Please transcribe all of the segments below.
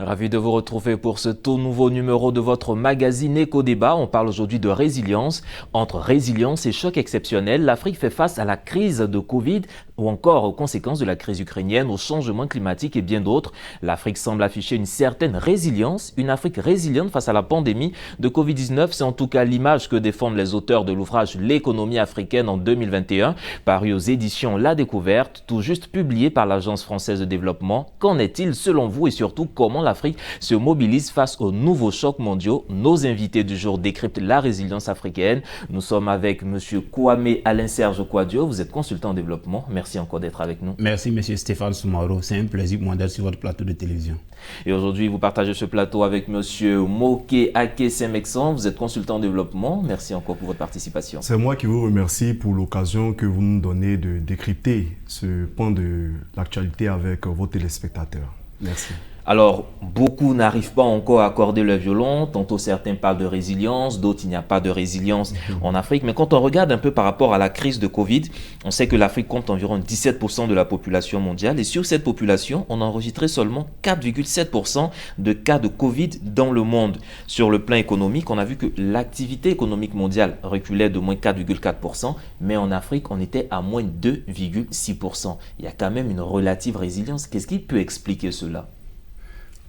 Ravi de vous retrouver pour ce tout nouveau numéro de votre magazine Éco-Débat. On parle aujourd'hui de résilience. Entre résilience et choc exceptionnel, l'Afrique fait face à la crise de Covid ou encore aux conséquences de la crise ukrainienne, au changement climatique et bien d'autres. L'Afrique semble afficher une certaine résilience, une Afrique résiliente face à la pandémie de Covid-19. C'est en tout cas l'image que défendent les auteurs de l'ouvrage L'économie africaine en 2021, paru aux éditions La Découverte, tout juste publié par l'Agence française de développement. Qu'en est-il selon vous et surtout comment l'Afrique se mobilise face aux nouveaux chocs mondiaux? Nos invités du jour décryptent la résilience africaine. Nous sommes avec M. Kwame Alain-Serge Kouadio. Vous êtes consultant en développement. Merci encore d'être avec nous. Merci M. Stéphane Soumaoro. C'est un plaisir pour moi d'être sur votre plateau de télévision. Et aujourd'hui, vous partagez ce plateau avec M. Moké Ake Semeksan. Vous êtes consultant en développement. Merci encore pour votre participation. C'est moi qui vous remercie pour l'occasion que vous nous donnez de décrypter ce point de l'actualité avec vos téléspectateurs. Merci. Alors, beaucoup n'arrivent pas encore à accorder le violon. Tantôt, certains parlent de résilience, d'autres, il n'y a pas de résilience en Afrique. Mais quand on regarde un peu par rapport à la crise de Covid, on sait que l'Afrique compte environ 17% de la population mondiale. Et sur cette population, on a enregistré seulement 4,7% de cas de Covid dans le monde. Sur le plan économique, on a vu que l'activité économique mondiale reculait de moins 4,4%. Mais en Afrique, on était à moins 2,6%. Il y a quand même une relative résilience. Qu'est-ce qui peut expliquer cela ?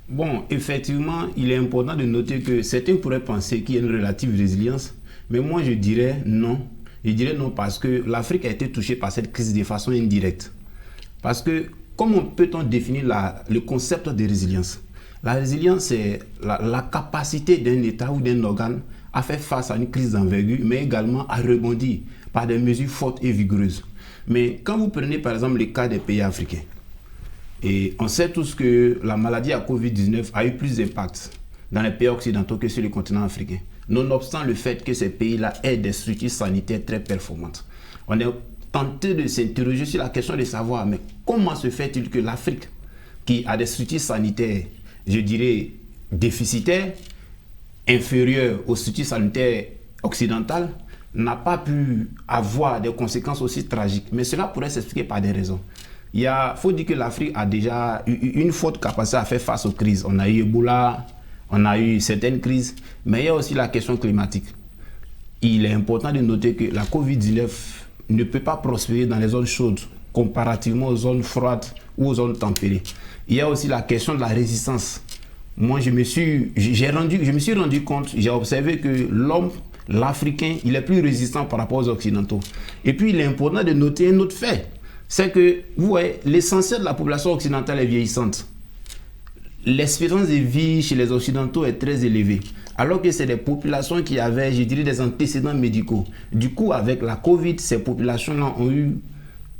Bon, effectivement, il est important de noter que certains pourraient penser qu'il y a une relative résilience, mais moi je dirais non. Je dirais non parce que l'Afrique a été touchée par cette crise de façon indirecte. Parce que comment peut-on définir le concept de résilience? La résilience, c'est la capacité d'un État ou d'un organe à faire face à une crise d'envergure, mais également à rebondir par des mesures fortes et vigoureuses. Mais quand vous prenez par exemple le cas des pays africains, et on sait tous que la maladie à Covid-19 a eu plus d'impact dans les pays occidentaux que sur le continent africain. Nonobstant le fait que ces pays-là aient des structures sanitaires très performantes. On est tenté de s'interroger sur la question de savoir, mais comment se fait-il que l'Afrique, qui a des structures sanitaires, je dirais, déficitaires, inférieures aux structures sanitaires occidentales, n'a pas pu avoir des conséquences aussi tragiques? Mais cela pourrait s'expliquer par des raisons. Il faut dire que l'Afrique a déjà eu une forte capacité à faire face aux crises. On a eu Ebola, on a eu certaines crises, mais il y a aussi la question climatique. Il est important de noter que la Covid-19 ne peut pas prospérer dans les zones chaudes comparativement aux zones froides ou aux zones tempérées. Il y a aussi la question de la résistance. Moi, je me suis rendu compte, j'ai observé que l'homme, l'Africain, il est plus résistant par rapport aux Occidentaux. Et puis, il est important de noter un autre fait. C'est que, vous voyez, l'essentiel de la population occidentale est vieillissante. L'espérance de vie chez les Occidentaux est très élevée, alors que c'est des populations qui avaient, je dirais, des antécédents médicaux. Du coup, avec la Covid, ces populations-là ont eu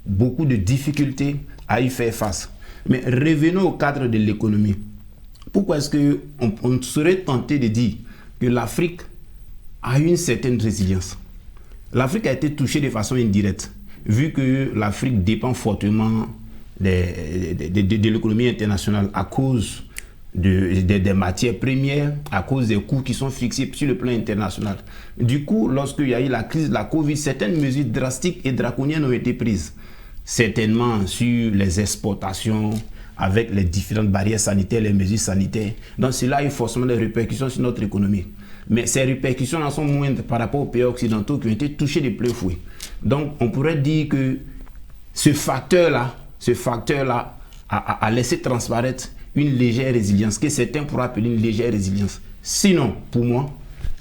beaucoup de difficultés à y faire face. Mais revenons au cadre de l'économie. Pourquoi est-ce qu'on serait tenté de dire que l'Afrique a une certaine résilience? L'Afrique a été touchée de façon indirecte, vu que l'Afrique dépend fortement de l'économie internationale à cause des matières premières, à cause des coûts qui sont fixés sur le plan international. Du coup, lorsqu'il y a eu la crise de la Covid, certaines mesures drastiques et draconiennes ont été prises. Certainement sur les exportations, avec les différentes barrières sanitaires, les mesures sanitaires. Donc cela a eu forcément des répercussions sur notre économie. Mais ces répercussions en sont moindres par rapport aux pays occidentaux qui ont été touchés de plein fouet. Donc on pourrait dire que ce facteur-là a laissé transparaître une légère résilience, que certains pourraient appeler une légère résilience. Sinon, pour moi,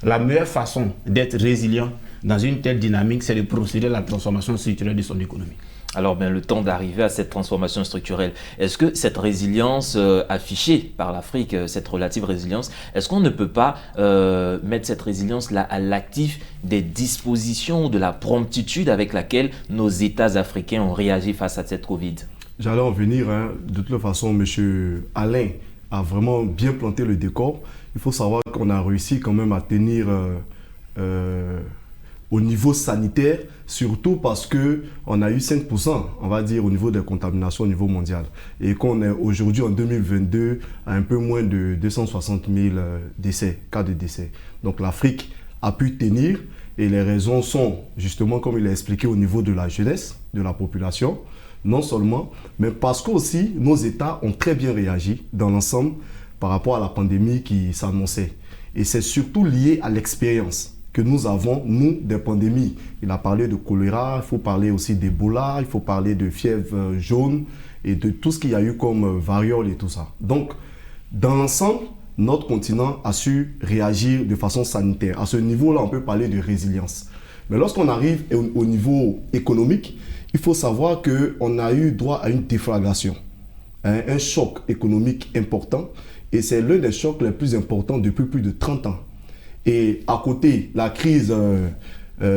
la meilleure façon d'être résilient dans une telle dynamique, c'est de procéder à la transformation structurelle de son économie. Alors, le temps d'arriver à cette transformation structurelle, est-ce que cette résilience affichée par l'Afrique, cette relative résilience, est-ce qu'on ne peut pas mettre cette résilience-là à l'actif des dispositions, de la promptitude avec laquelle nos États africains ont réagi face à cette Covid? J'allais en venir. De toute façon, M. Alain a vraiment bien planté le décor. Il faut savoir qu'on a réussi quand même à tenir au niveau sanitaire, surtout parce qu'on a eu 5%, on va dire, au niveau des contaminations au niveau mondial. Et qu'on est aujourd'hui en 2022 à un peu moins de 260 000 cas de décès. Donc l'Afrique a pu tenir et les raisons sont justement, comme il a expliqué, au niveau de la jeunesse, de la population, non seulement, mais parce qu'aussi nos États ont très bien réagi dans l'ensemble par rapport à la pandémie qui s'annonçait. Et c'est surtout lié à l'expérience que nous avons, nous, des pandémies. Il a parlé de choléra, il faut parler aussi d'Ebola, il faut parler de fièvre jaune et de tout ce qu'il y a eu comme variole et tout ça. Donc, dans l'ensemble, notre continent a su réagir de façon sanitaire. À ce niveau-là, on peut parler de résilience. Mais lorsqu'on arrive au niveau économique, il faut savoir qu'on a eu droit à une déflagration, un choc économique important. Et c'est l'un des chocs les plus importants depuis plus de 30 ans. Et à côté, la crise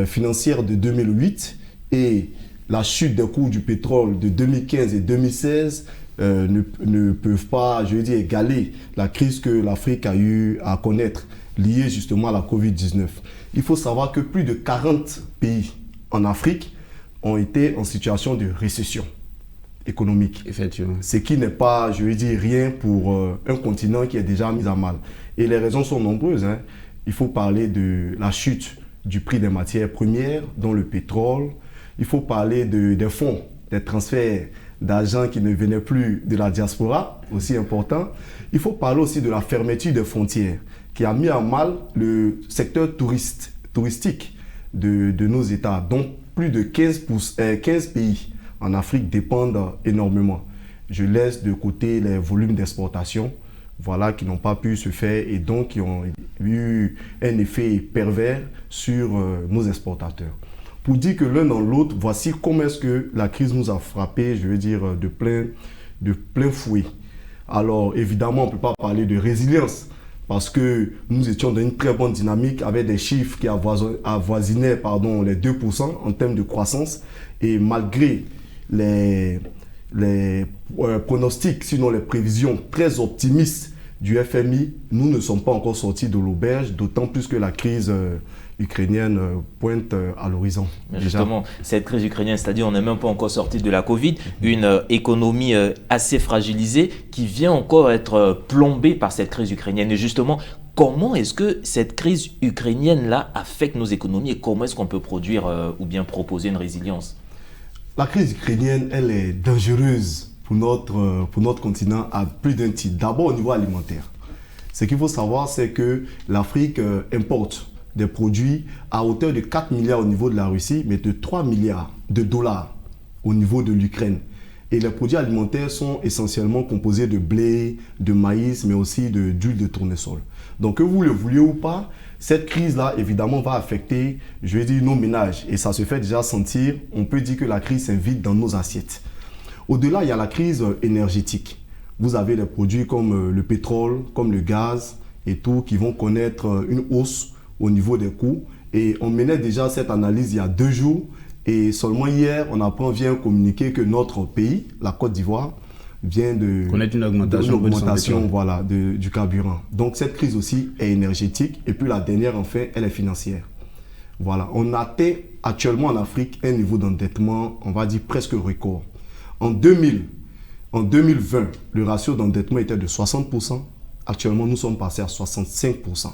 financière de 2008 et la chute des cours du pétrole de 2015 et 2016 ne peuvent pas, je veux dire, égaler la crise que l'Afrique a eu à connaître, liée justement à la Covid-19. Il faut savoir que plus de 40 pays en Afrique ont été en situation de récession économique. Effectivement. Ce qui n'est pas, je veux dire, rien pour un continent qui est déjà mis à mal. Et les raisons sont nombreuses. Il faut parler de la chute du prix des matières premières, dont le pétrole. Il faut parler des fonds, des transferts d'argent qui ne venaient plus de la diaspora, aussi important. Il faut parler aussi de la fermeture des frontières, qui a mis à mal le secteur touristique de nos États, dont plus de 15 pays en Afrique dépendent énormément. Je laisse de côté les volumes d'exportation, voilà, qui n'ont pas pu se faire et donc qui ont eu un effet pervers sur nos exportateurs. Pour dire que l'un dans l'autre, voici comment est-ce que la crise nous a frappé, je veux dire, de plein fouet. Alors, évidemment, on ne peut pas parler de résilience parce que nous étions dans une très bonne dynamique avec des chiffres qui avoisinaient les 2% en termes de croissance. Et malgré les pronostics, sinon les prévisions très optimistes du FMI, nous ne sommes pas encore sortis de l'auberge, d'autant plus que la crise ukrainienne pointe à l'horizon. Justement, cette crise ukrainienne, c'est-à-dire on n'est même pas encore sorti de la Covid, une économie assez fragilisée qui vient encore être plombée par cette crise ukrainienne. Et justement, comment est-ce que cette crise ukrainienne-là affecte nos économies et comment est-ce qu'on peut produire ou bien proposer une résilience? La crise ukrainienne, elle est dangereuse pour notre continent à plus d'un titre. D'abord au niveau alimentaire. Ce qu'il faut savoir, c'est que l'Afrique importe des produits à hauteur de 4 milliards au niveau de la Russie, mais de 3 milliards de dollars au niveau de l'Ukraine. Et les produits alimentaires sont essentiellement composés de blé, de maïs, mais aussi d'huile de tournesol. Donc que vous le vouliez ou pas, cette crise-là, évidemment, va affecter, je vais dire, nos ménages. Et ça se fait déjà sentir. On peut dire que la crise s'invite dans nos assiettes. Au-delà, il y a la crise énergétique. Vous avez des produits comme le pétrole, comme le gaz et tout, qui vont connaître une hausse au niveau des coûts. Et on menait déjà cette analyse il y a 2 jours. Et seulement hier, vient communiquer que notre pays, la Côte d'Ivoire, vient de connaître une augmentation voilà, du carburant. Donc cette crise aussi est énergétique. Et puis la dernière, enfin, elle est financière. Voilà, on atteint actuellement en Afrique un niveau d'endettement, on va dire presque record. En 2020, le ratio d'endettement était de 60%. Actuellement, nous sommes passés à 65%.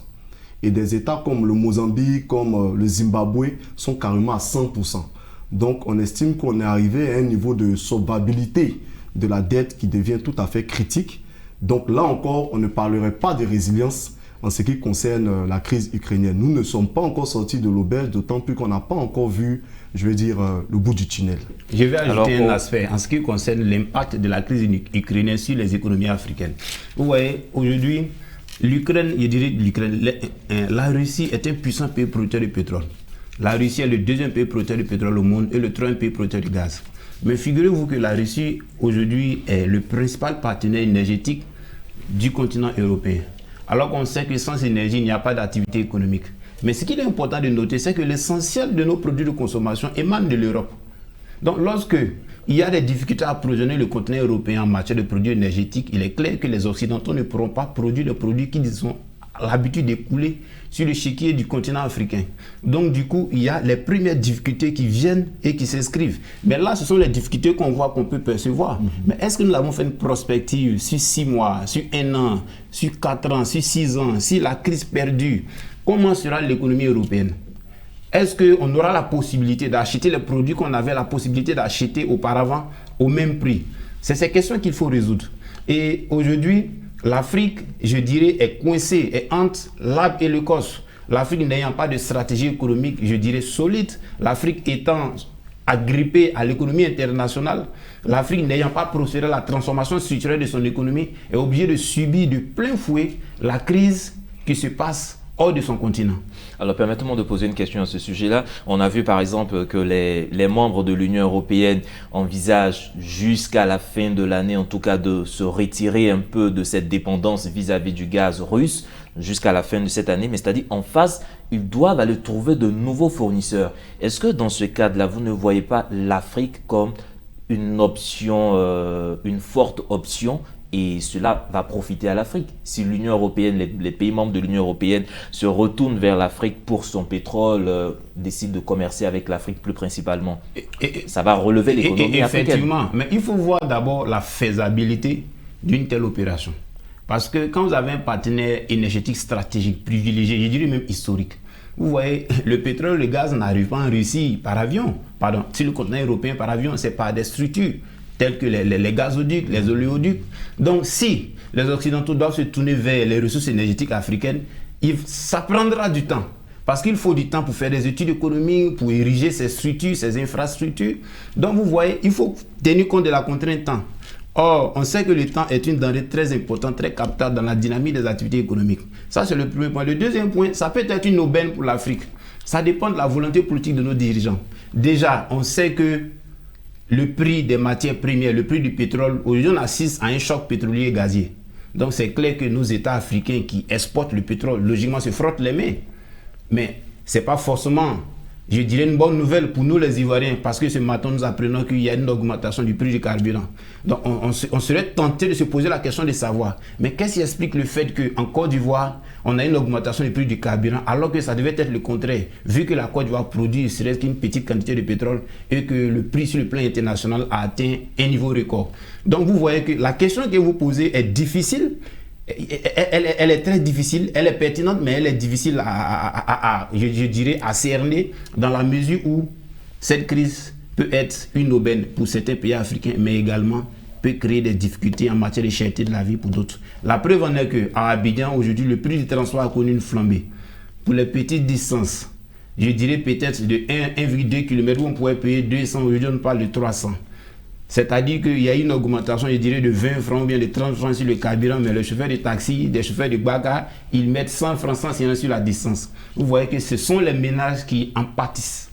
Et des États comme le Mozambique, comme le Zimbabwe, sont carrément à 100%. Donc, on estime qu'on est arrivé à un niveau de solvabilité de la dette qui devient tout à fait critique. Donc là encore, on ne parlerait pas de résilience en ce qui concerne la crise ukrainienne. Nous ne sommes pas encore sortis de l'auberge, d'autant plus qu'on n'a pas encore vu, je veux dire, le bout du tunnel. Je vais ajouter un aspect en ce qui concerne l'impact de la crise ukrainienne sur les économies africaines. Vous voyez, aujourd'hui, la Russie est un puissant pays producteur de pétrole. La Russie est le 2e pays producteur de pétrole au monde et le 3e pays producteur de gaz. Mais figurez-vous que la Russie, aujourd'hui, est le principal partenaire énergétique du continent européen. Alors qu'on sait que sans énergie, il n'y a pas d'activité économique. Mais ce qu'il est important de noter, c'est que l'essentiel de nos produits de consommation émane de l'Europe. Donc, lorsque il y a des difficultés à approvisionner le continent européen en matière de produits énergétiques, il est clair que les Occidentaux ne pourront pas produire des produits qui ont l'habitude d'écouler sur le chéquier du continent africain. Donc, du coup, il y a les premières difficultés qui viennent et qui s'inscrivent. Mais là, ce sont les difficultés qu'on voit, qu'on peut percevoir. Mais est-ce que nous avons fait une prospective sur 6 mois, sur 1 an, sur 4 ans, sur 6 ans, si la crise perdure? Comment sera l'économie européenne? Est-ce qu'on aura la possibilité d'acheter les produits qu'on avait la possibilité d'acheter auparavant au même prix? C'est ces questions qu'il faut résoudre. Et aujourd'hui, l'Afrique, je dirais, est coincée, est entre l'arbre et l'écorce. L'Afrique n'ayant pas de stratégie économique, je dirais, solide, l'Afrique étant agrippée à l'économie internationale, l'Afrique n'ayant pas procédé à la transformation structurelle de son économie, est obligée de subir de plein fouet la crise qui se passe hors de son continent. Alors permettez-moi de poser une question à ce sujet-là. On a vu par exemple que les membres de l'Union européenne envisagent jusqu'à la fin de l'année, en tout cas, de se retirer un peu de cette dépendance vis-à-vis du gaz russe jusqu'à la fin de cette année. Mais c'est-à-dire en face, ils doivent aller trouver de nouveaux fournisseurs. Est-ce que dans ce cadre-là, vous ne voyez pas l'Afrique comme une option, une forte option? Et cela va profiter à l'Afrique. Si l'Union européenne, les pays membres de l'Union européenne se retournent vers l'Afrique pour son pétrole, décident de commercer avec l'Afrique plus principalement, ça va relever l'économie africaine. Effectivement, mais il faut voir d'abord la faisabilité d'une telle opération. Parce que quand vous avez un partenaire énergétique stratégique privilégié, je dirais même historique, vous voyez, le pétrole, le gaz n'arrive pas en Russie par avion. Pardon, sur le continent européen par avion, c'est par des structures tels que les gazoducs, les oléoducs. Donc si les Occidentaux doivent se tourner vers les ressources énergétiques africaines, ça prendra du temps. Parce qu'il faut du temps pour faire des études économiques, pour ériger ces structures, ces infrastructures. Donc vous voyez, il faut tenir compte de la contrainte temps. Or, on sait que le temps est une denrée très importante, très captable dans la dynamique des activités économiques. Ça, c'est le premier point. Le deuxième point, ça peut être une aubaine pour l'Afrique. Ça dépend de la volonté politique de nos dirigeants. Déjà, on sait que le prix des matières premières, le prix du pétrole, aujourd'hui on assiste à un choc pétrolier et gazier. Donc c'est clair que nos États africains qui exportent le pétrole, logiquement se frottent les mains. Mais ce n'est pas forcément, je dirais, une bonne nouvelle pour nous les Ivoiriens, parce que ce matin nous apprenons qu'il y a une augmentation du prix du carburant. Donc on serait tenté de se poser la question de savoir, mais qu'est-ce qui explique le fait qu'en Côte d'Ivoire, on a une augmentation du prix du carburant, alors que ça devait être le contraire, vu que la Côte d'Ivoire produit serait qu'une petite quantité de pétrole et que le prix sur le plan international a atteint un niveau record. Donc vous voyez que la question que vous posez est difficile. Elle est très difficile, elle est pertinente, mais elle est difficile je dirais, à cerner dans la mesure où cette crise peut être une aubaine pour certains pays africains, mais également peut créer des difficultés en matière de cherté de la vie pour d'autres. La preuve en est qu'à Abidjan, aujourd'hui, le prix du transport a connu une flambée. Pour les petites distances, je dirais peut-être de 1,2 km où on pourrait payer 200, aujourd'hui on parle de 300. C'est-à-dire qu'il y a une augmentation, je dirais, de 20 francs ou bien de 30 francs sur le carburant, mais les chauffeurs de taxi, des chauffeurs de bagarre, ils mettent 100 francs, 100 sur la distance. Vous voyez que ce sont les ménages qui en pâtissent.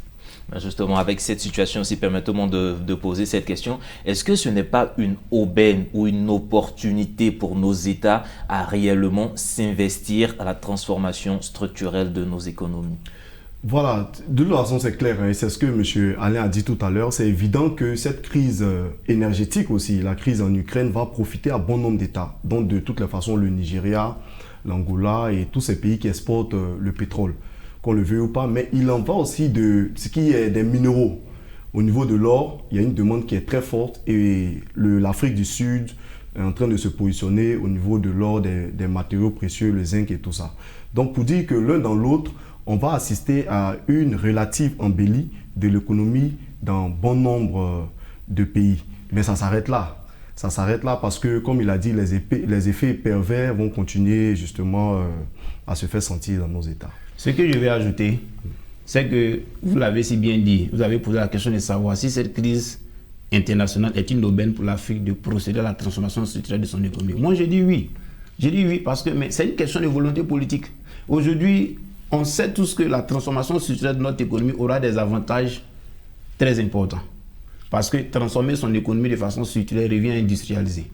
Justement, avec cette situation aussi, permettez-moi de poser cette question. Est-ce que ce n'est pas une aubaine ou une opportunité pour nos États à réellement s'investir à la transformation structurelle de nos économies? Voilà, de toute façon c'est clair, et c'est ce que M. Alain a dit tout à l'heure. C'est évident que cette crise énergétique aussi, la crise en Ukraine, va profiter à bon nombre d'États. Donc de toutes les façons, le Nigeria, l'Angola et tous ces pays qui exportent le pétrole, qu'on le veuille ou pas. Mais il en va aussi de ce qui est des minéraux. Au niveau de l'or, il y a une demande qui est très forte et l'Afrique du Sud est en train de se positionner au niveau de l'or, des matériaux précieux, le zinc et tout ça. Donc pour dire que l'un dans l'autre, on va assister à une relative embellie de l'économie dans bon nombre de pays. Mais ça s'arrête là. Ça s'arrête là parce que, comme il a dit, les effets pervers vont continuer justement à se faire sentir dans nos États. Ce que je vais ajouter, c'est que, vous l'avez si bien dit, vous avez posé la question de savoir si cette crise internationale est une aubaine pour l'Afrique de procéder à la transformation structurelle de son économie. Moi, je dis oui. Je dis oui parce que c'est une question de volonté politique. Aujourd'hui, on sait tous que la transformation structurelle de notre économie aura des avantages très importants. Parce que transformer son économie de façon structurelle revient à industrialiser.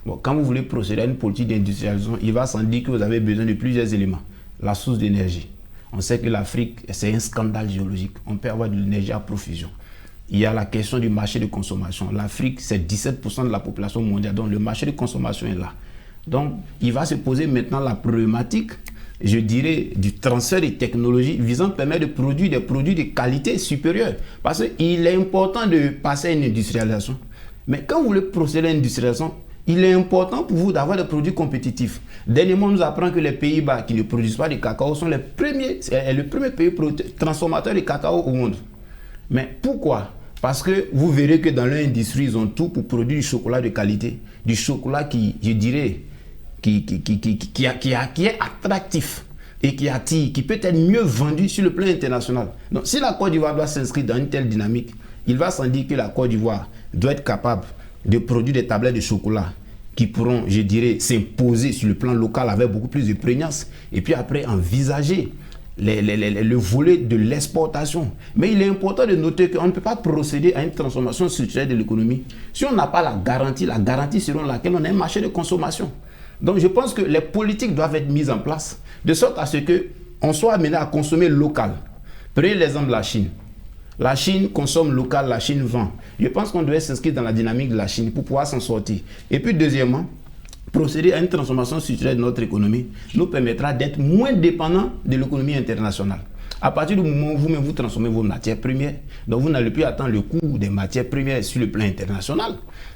Bon, quand vous voulez procéder à une politique d'industrialisation, il va sans dire que vous avez besoin de plusieurs éléments. La source d'énergie. On sait que l'Afrique, c'est un scandale géologique. On peut avoir de l'énergie à profusion. Il y a la question du marché de consommation. L'Afrique, c'est 17% de la population mondiale. Donc, le marché de consommation est là. Donc, il va se poser maintenant la problématique, je dirais, du transfert des technologies visant à permettre de produire des produits de qualité supérieure. Parce qu'il est important de passer à une industrialisation. Mais quand vous voulez procéder à une industrialisation, il est important pour vous d'avoir des produits compétitifs. Dernièrement, on nous apprend que les Pays-Bas qui ne produisent pas de cacao sont le premier pays transformateur de cacao au monde. Mais pourquoi? Parce que vous verrez que dans leur industrie, ils ont tout pour produire du chocolat de qualité. Du chocolat qui, je dirais, qui est attractif et qui attire, qui peut être mieux vendu sur le plan international. Donc, si la Côte d'Ivoire doit s'inscrire dans une telle dynamique, il va sans dire que la Côte d'Ivoire doit être capable de produire des tablettes de chocolat qui pourront, je dirais, s'imposer sur le plan local avec beaucoup plus de prégnance, et puis après envisager le volet de l'exportation. Mais il est important de noter qu'on ne peut pas procéder à une transformation structurelle de l'économie si on n'a pas la garantie selon laquelle on a un marché de consommation. Donc je pense que les politiques doivent être mises en place de sorte à ce qu'on soit amené à consommer local. Prenez l'exemple de la Chine. La Chine consomme local, la Chine vend. Je pense qu'on devait s'inscrire dans la dynamique de la Chine pour pouvoir s'en sortir. Et puis deuxièmement, procéder à une transformation structurelle de notre économie nous permettra d'être moins dépendants de l'économie internationale. À partir du moment où vous-même vous transformez vos matières premières, donc vous n'allez plus attendre le coût des matières premières sur le plan international.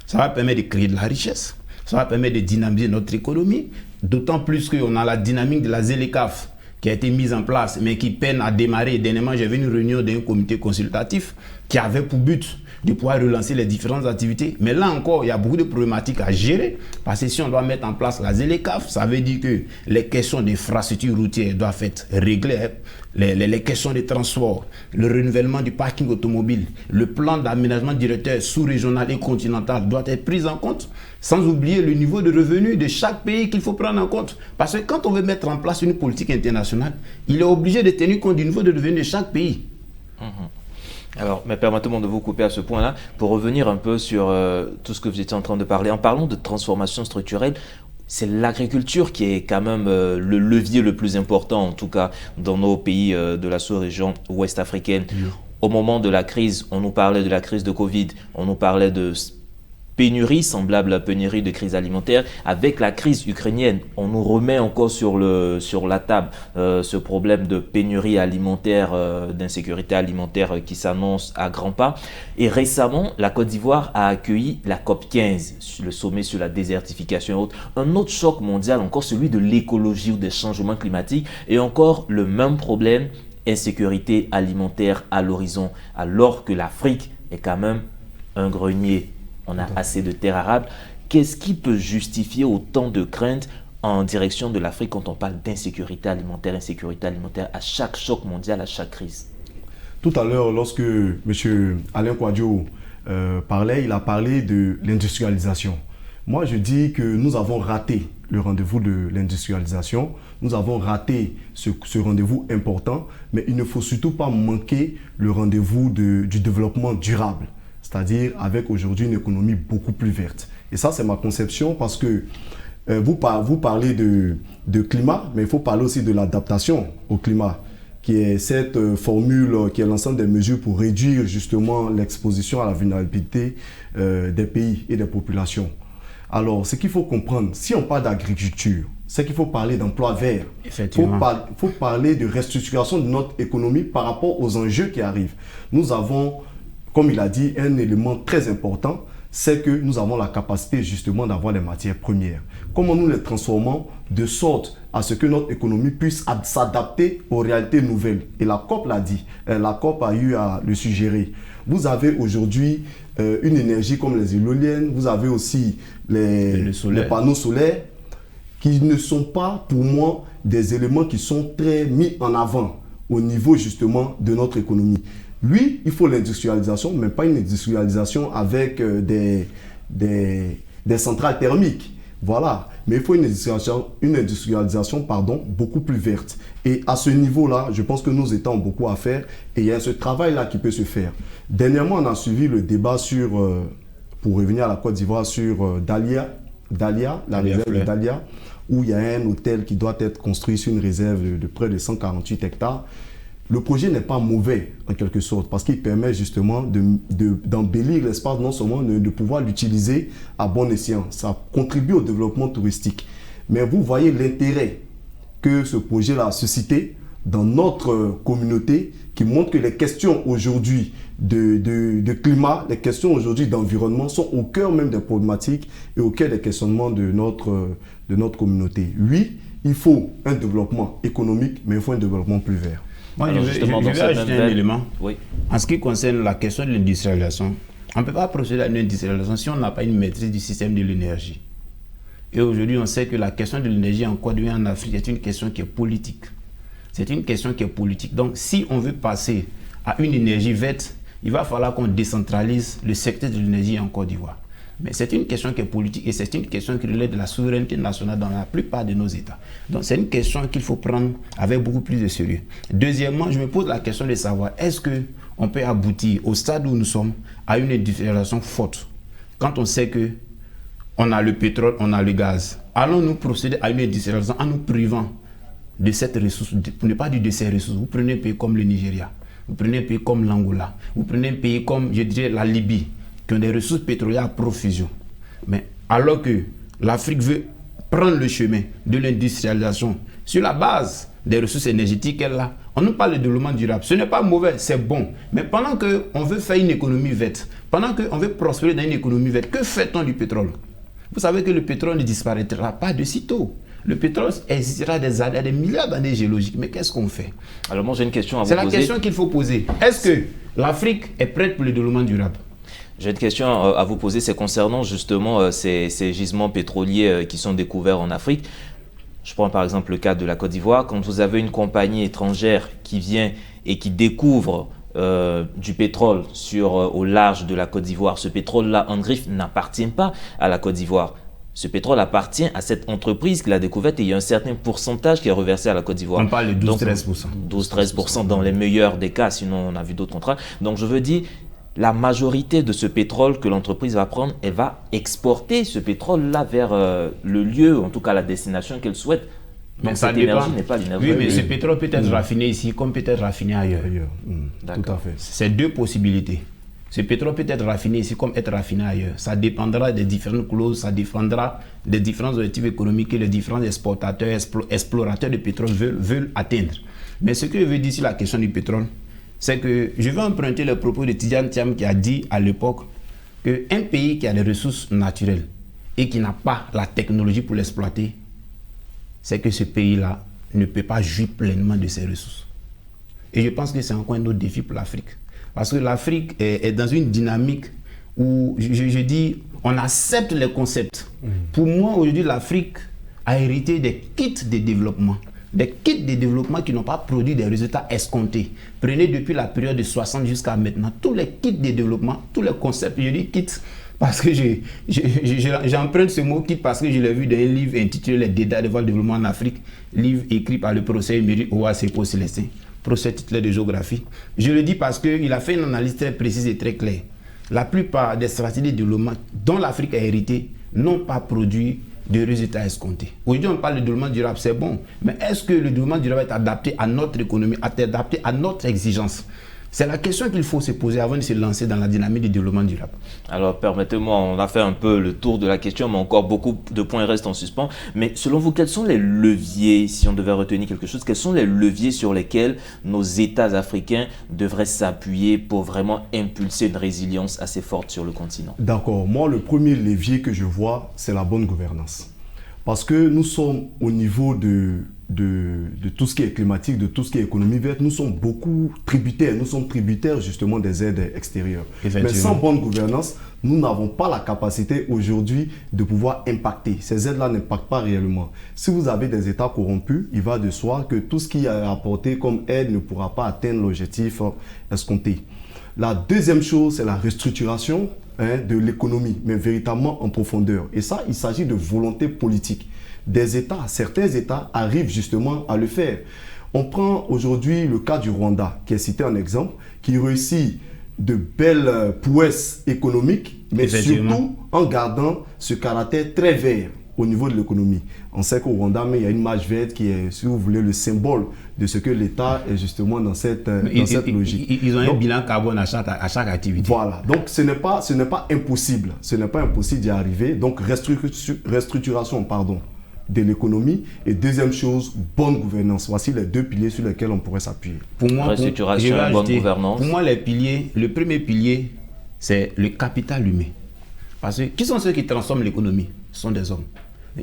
Ça va permettre de créer de la richesse, ça va permettre de dynamiser notre économie, d'autant plus qu'on a la dynamique de la ZLECAf qui a été mise en place, mais qui peine à démarrer. Dernièrement, j'ai vu une réunion d'un comité consultatif qui avait pour but de pouvoir relancer les différentes activités. Mais là encore, il y a beaucoup de problématiques à gérer, parce que si on doit mettre en place la ZLECAf, ça veut dire que les questions d'infrastructures routières doivent être réglées, les questions de transport, le renouvellement du parking automobile, le plan d'aménagement directeur sous-régional et continental doit être pris en compte, sans oublier le niveau de revenus de chaque pays qu'il faut prendre en compte. Parce que quand on veut mettre en place une politique internationale, il est obligé de tenir compte du niveau de revenus de chaque pays. Alors, mais permettez-moi de vous couper à ce point-là pour revenir un peu sur tout ce que vous étiez en train de parler. En parlant de transformation structurelle, c'est l'agriculture qui est quand même le levier le plus important, en tout cas dans nos pays de la sous-région ouest africaine. Au moment de la crise, on nous parlait de la crise de Covid, on nous parlait de pénurie, semblable à pénurie de crise alimentaire. Avec la crise ukrainienne, on nous remet encore sur la table ce problème de pénurie alimentaire, d'insécurité alimentaire qui s'annonce à grands pas. Et récemment, la Côte d'Ivoire a accueilli la COP15, le sommet sur la désertification et autres. Un autre choc mondial, encore celui de l'écologie ou des changements climatiques, et encore le même problème, insécurité alimentaire à l'horizon, alors que l'Afrique est quand même un grenier. On a assez de terres arables. Qu'est-ce qui peut justifier autant de craintes en direction de l'Afrique quand on parle d'insécurité alimentaire à chaque choc mondial, à chaque crise? Tout à l'heure, lorsque M. Alain Kouadio parlait, il a parlé de l'industrialisation. Moi, je dis que nous avons raté le rendez-vous de l'industrialisation. Nous avons raté ce rendez-vous important, mais il ne faut surtout pas manquer le rendez-vous du développement durable. C'est-à-dire avec aujourd'hui une économie beaucoup plus verte. Et ça, c'est ma conception parce que vous parlez de climat, mais il faut parler aussi de l'adaptation au climat, qui est cette formule, qui est l'ensemble des mesures pour réduire justement l'exposition à la vulnérabilité des pays et des populations. Alors, ce qu'il faut comprendre, si on parle d'agriculture, c'est qu'il faut parler d'emploi vert. Effectivement. Il faut parler de restructuration de notre économie par rapport aux enjeux qui arrivent. Nous avons, comme il a dit, un élément très important, c'est que nous avons la capacité justement d'avoir les matières premières. Comment nous les transformons de sorte à ce que notre économie puisse s'adapter aux réalités nouvelles. Et la COP l'a dit, la COP a eu à le suggérer. Vous avez aujourd'hui une énergie comme les éoliennes, vous avez aussi les panneaux solaires qui ne sont pas pour moi des éléments qui sont très mis en avant au niveau justement de notre économie. Oui, il faut l'industrialisation, mais pas une industrialisation avec des centrales thermiques. Voilà. Mais il faut une industrialisation beaucoup plus verte. Et à ce niveau-là, je pense que nous avons beaucoup à faire. Et il y a ce travail-là qui peut se faire. Dernièrement, on a suivi le débat sur, pour revenir à la Côte d'Ivoire, sur Dalia, la réserve de Dalia, où il y a un hôtel qui doit être construit sur une réserve de près de 148 hectares. Le projet n'est pas mauvais, en quelque sorte, parce qu'il permet justement d'embellir l'espace, non seulement de pouvoir l'utiliser à bon escient. Ça contribue au développement touristique. Mais vous voyez l'intérêt que ce projet-là a suscité dans notre communauté, qui montre que les questions aujourd'hui de climat, les questions aujourd'hui d'environnement sont au cœur même des problématiques et au cœur des questionnements de notre communauté. Oui, il faut un développement économique, mais il faut un développement plus vert. Moi, je vais ajouter un élément. Oui. En ce qui concerne la question de l'industrialisation, on ne peut pas procéder à une industrialisation si on n'a pas une maîtrise du système de l'énergie. Et aujourd'hui, on sait que la question de l'énergie en Côte d'Ivoire et en Afrique est une question qui est politique. C'est une question qui est politique. Donc, si on veut passer à une énergie verte, il va falloir qu'on décentralise le secteur de l'énergie en Côte d'Ivoire. Mais c'est une question qui est politique et c'est une question qui relève de la souveraineté nationale dans la plupart de nos États. Donc c'est une question qu'il faut prendre avec beaucoup plus de sérieux. Deuxièmement, je me pose la question de savoir, est-ce qu'on peut aboutir au stade où nous sommes à une industrialisation forte quand on sait que on a le pétrole, on a le gaz. Allons-nous procéder à une industrialisation en nous privant de cette ressource, pour ne pas dire de ces ressources? Vous prenez un pays comme le Nigeria, vous prenez un pays comme l'Angola, vous prenez un pays comme, je dirais, la Libye, qui ont des ressources pétrolières à profusion. Mais alors que l'Afrique veut prendre le chemin de l'industrialisation sur la base des ressources énergétiques qu'elle a, on nous parle de développement durable. Ce n'est pas mauvais, c'est bon. Mais pendant qu'on veut faire une économie verte, pendant qu'on veut prospérer dans une économie verte, que fait-on du pétrole? Vous savez que le pétrole ne disparaîtra pas de sitôt. Le pétrole existera des milliards d'années géologiques. Mais qu'est-ce qu'on fait? Alors moi j'ai une question à vous poser. C'est la question qu'il faut poser. Est-ce que l'Afrique est prête pour le développement durable? J'ai une question à vous poser, c'est concernant justement ces gisements pétroliers qui sont découverts en Afrique. Je prends par exemple le cas de la Côte d'Ivoire. Quand vous avez une compagnie étrangère qui vient et qui découvre du pétrole au large de la Côte d'Ivoire, ce pétrole-là en griffe n'appartient pas à la Côte d'Ivoire. Ce pétrole appartient à cette entreprise qui l'a découverte et il y a un certain pourcentage qui est reversé à la Côte d'Ivoire. On parle de 12-13%. 12-13% dans les meilleurs des cas, sinon on a vu d'autres contrats. Donc je veux dire, la majorité de ce pétrole que l'entreprise va prendre, elle va exporter ce pétrole-là vers le lieu, en tout cas la destination qu'elle souhaite. Donc cette énergie n'est pas l'énergie. Oui, mais ce pétrole peut être raffiné ici comme peut être raffiné ailleurs. Tout à fait. C'est deux possibilités. Ce pétrole peut être raffiné ici comme être raffiné ailleurs. Ça dépendra des différentes clauses, ça dépendra des différents objectifs économiques que les différents exportateurs, explorateurs de pétrole veulent atteindre. Mais ce que je veux dire sur la question du pétrole, c'est que je vais emprunter le propos de Tidjane Thiam qui a dit à l'époque qu'un pays qui a des ressources naturelles et qui n'a pas la technologie pour l'exploiter, c'est que ce pays-là ne peut pas jouir pleinement de ses ressources. Et je pense que c'est encore un autre défi pour l'Afrique. Parce que l'Afrique est dans une dynamique où, je dis, on accepte les concepts. Pour moi, aujourd'hui, l'Afrique a hérité des kits de développement. Des kits de développement qui n'ont pas produit des résultats escomptés. Prenez depuis la période de 60 jusqu'à maintenant, tous les kits de développement, tous les concepts, je dis kits, parce que j'emprunte ce mot kit parce que je l'ai vu dans un livre intitulé Les détails devant le développement en Afrique, livre écrit par le professeur émérite Owasepo Célestin, professeur titulaire de géographie. Je le dis parce qu'il a fait une analyse très précise et très claire. La plupart des stratégies de développement dont l'Afrique a hérité n'ont pas produit de résultats escomptés. Aujourd'hui, on parle de développement durable, c'est bon. Mais est-ce que le développement durable est adapté à notre économie, adapté à notre exigence? C'est la question qu'il faut se poser avant de se lancer dans la dynamique du développement durable. Alors, permettez-moi, on a fait un peu le tour de la question, mais encore beaucoup de points restent en suspens. Mais selon vous, quels sont les leviers, si on devait retenir quelque chose, quels sont les leviers sur lesquels nos États africains devraient s'appuyer pour vraiment impulser une résilience assez forte sur le continent? D'accord. Moi, le premier levier que je vois, c'est la bonne gouvernance. Parce que nous sommes au niveau de tout ce qui est climatique, de tout ce qui est économie verte, nous sommes beaucoup tributaires. Nous sommes tributaires justement des aides extérieures. Mais sans bonne gouvernance, nous n'avons pas la capacité aujourd'hui de pouvoir impacter. Ces aides-là n'impactent pas réellement. Si vous avez des États corrompus, il va de soi que tout ce qui est apporté comme aide ne pourra pas atteindre l'objectif escompté. La deuxième chose, c'est la restructuration de l'économie, mais véritablement en profondeur. Et ça, il s'agit de volonté politique. Des États, certains États arrivent justement à le faire. On prend aujourd'hui le cas du Rwanda, qui est cité en exemple, qui réussit de belles prouesses économiques, mais surtout en gardant ce caractère très vert au niveau de l'économie. On sait qu'au Rwanda, mais il y a une marge verte qui est, si vous voulez, le symbole de ce que l'État est justement dans cette logique. Ils ont un bilan carbone à chaque activité. Voilà, donc ce n'est pas impossible. Ce n'est pas impossible d'y arriver. Donc restructuration, de l'économie. Et deuxième chose, bonne gouvernance. Voici les deux piliers sur lesquels on pourrait s'appuyer. Pour moi, restructuration, bonne gouvernance. Pour moi, le premier pilier, c'est le capital humain. Parce que qui sont ceux qui transforment l'économie? Ce sont des hommes.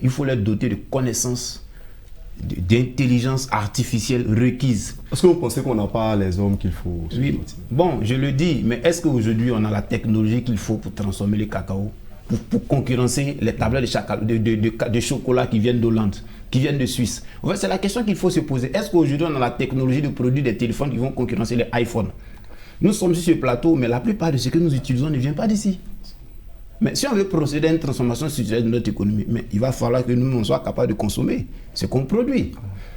Il faut les doter de connaissances, d'intelligence artificielle requise. Est-ce que vous pensez qu'on n'a pas les hommes qu'il faut? Oui. Bon, je le dis, mais est-ce qu'aujourd'hui on a la technologie qu'il faut pour transformer le cacao pour concurrencer les tablettes de chocolat qui viennent d'Hollande, qui viennent de Suisse. En fait, c'est la question qu'il faut se poser. Est-ce qu'aujourd'hui, on a la technologie de produire des téléphones qui vont concurrencer les iPhones? Nous sommes sur ce plateau, mais la plupart de ce que nous utilisons ne vient pas d'ici. Mais si on veut procéder à une transformation structurelle de notre économie, mais il va falloir que nous soyons capables de consommer ce qu'on produit.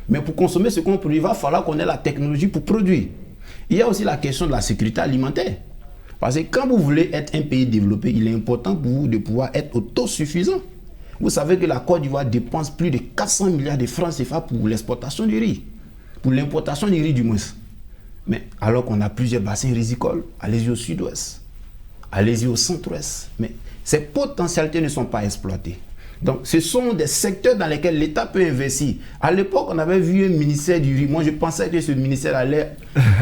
Mais pour consommer ce qu'on produit, il va falloir qu'on ait la technologie pour produire. Il y a aussi la question de la sécurité alimentaire. Parce que quand vous voulez être un pays développé, il est important pour vous de pouvoir être autosuffisant. Vous savez que la Côte d'Ivoire dépense plus de 400 milliards de francs CFA pour l'exportation du riz. Pour l'importation du riz du moins. Mais alors qu'on a plusieurs bassins rizicoles, allez-y au sud-ouest, allez-y au centre-ouest. Mais ces potentialités ne sont pas exploitées. Donc, ce sont des secteurs dans lesquels l'État peut investir. À l'époque, on avait vu un ministère du riz. Moi, je pensais que ce ministère allait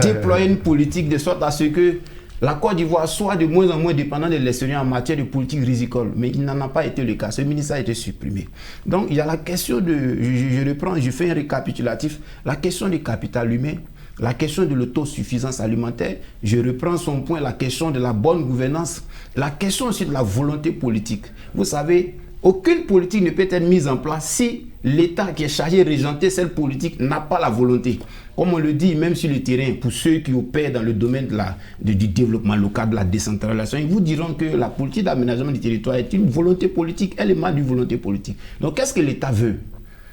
déployer une politique de sorte à ce que la Côte d'Ivoire soit de moins en moins dépendante de l'extérieur en matière de politique rizicole. Mais il n'en a pas été le cas. Ce ministère a été supprimé. Donc, il y a la question de... Je reprends, je fais un récapitulatif. La question du capital humain, la question de l'autosuffisance alimentaire, je reprends son point, la question de la bonne gouvernance, la question aussi de la volonté politique. Vous savez, aucune politique ne peut être mise en place si l'État qui est chargé de régenter cette politique n'a pas la volonté. Comme on le dit, même sur le terrain, pour ceux qui opèrent dans le domaine du développement local, de la décentralisation, ils vous diront que la politique d'aménagement du territoire est une volonté politique, élément d'une volonté politique. Donc, qu'est-ce que l'État veut?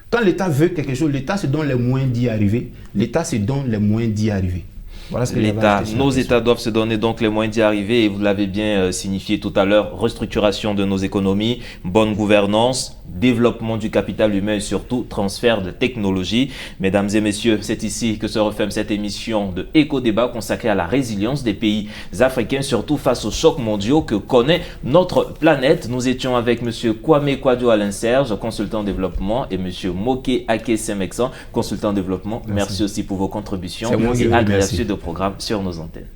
Quand l'État veut quelque chose, l'État se donne les moyens d'y arriver. L'État se donne les moyens d'y arriver. Voilà ce que nos États doivent se donner donc les moyens d'y arriver et vous l'avez bien signifié tout à l'heure, restructuration de nos économies, bonne gouvernance, développement du capital humain et surtout transfert de technologie. Mesdames et messieurs, c'est ici que se referme cette émission de Éco-Débat consacrée à la résilience des pays africains, surtout face aux chocs mondiaux que connaît notre planète. Nous étions avec M. Kwame Kwadwo Alain Serge, consultant en développement, et M. Moké Ake Semeksan, consultant en développement. Merci aussi pour vos contributions et agréations de programme sur nos antennes.